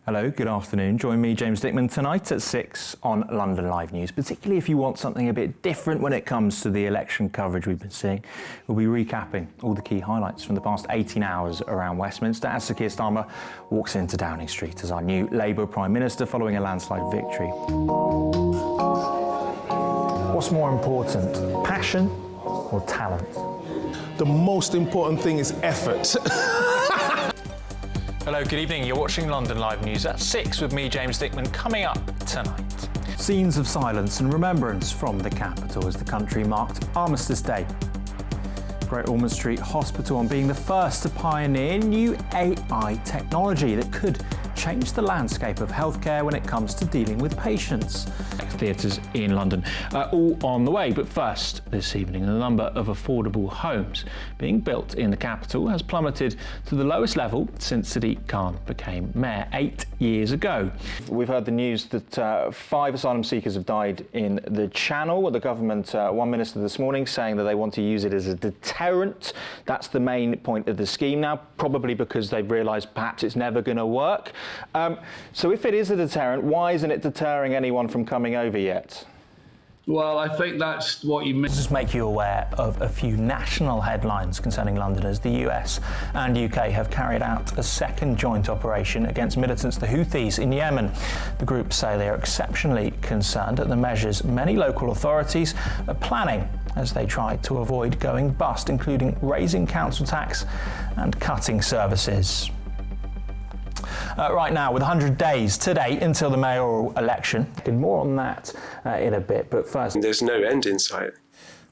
Hello, good afternoon. Join me, James Dickman, tonight at 6 on London Live News, particularly if you want something a bit different when it comes to the election coverage we've been seeing. We'll be recapping all the key highlights from the past 18 hours around Westminster as Sir Keir Starmer walks into Downing Street as our new Labour Prime Minister following a landslide victory. What's more important, passion or talent? The most important thing is effort. Hello, good evening. You're watching London Live News at 6 with me, James Dickman, coming up tonight. Scenes of silence and remembrance from the capital as the country marked Armistice Day. Great Ormond Street Hospital on being the first to pioneer new AI technology that could change the landscape of healthcare when it comes to dealing with patients. Theatres in London all on the way, but first this evening the number of affordable homes being built in the capital has plummeted to the lowest level since Sadiq Khan became mayor 8 years ago. We've heard the news that 5 asylum seekers have died in the Channel. The government, one minister this morning saying that they want to use it as a deterrent. That's the main point of the scheme now, probably because they've realised perhaps it's never going to work. So if it is a deterrent, why isn't it deterring anyone from coming over yet? Well, I think that's what you mean. Just make you aware of a few national headlines concerning Londoners. The US and UK have carried out a second joint operation against militants, the Houthis, in Yemen. The group say they are exceptionally concerned at the measures many local authorities are planning as they try to avoid going bust, including raising council tax and cutting services. Right now, with 100 days today until the mayoral election. More on that in a bit, but first... There's no end in sight.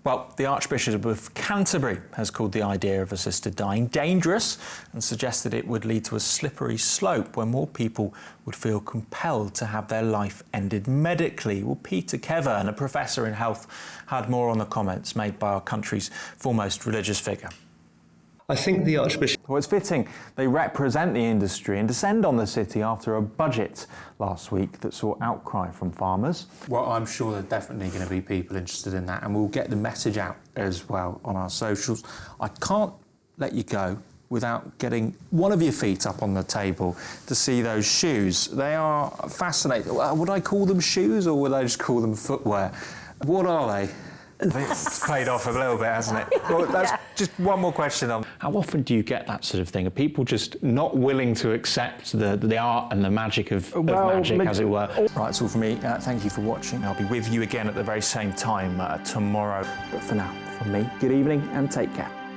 Well, the Archbishop of Canterbury has called the idea of assisted dying dangerous and suggested it would lead to a slippery slope where more people would feel compelled to have their life ended medically. Well, Peter Kevern, a professor in health, had more on the comments made by our country's foremost religious figure. I think the Archbishop... Well, it's fitting they represent the industry and descend on the city after a budget last week that saw outcry from farmers. Well, I'm sure there are definitely going to be people interested in that, and we'll get the message out as well on our socials. I can't let you go without getting one of your feet up on the table to see those shoes. They are fascinating. Would I call them shoes or would I just call them footwear? What are they? It's paid off a little bit, hasn't it? Well, that's just one more question on how often do you get that sort of thing? Are people just not willing to accept the art and the magic of magic, as it were? Right, that's all from me. Thank you for watching. I'll be with you again at the very same time tomorrow. But for now, from me, good evening and take care.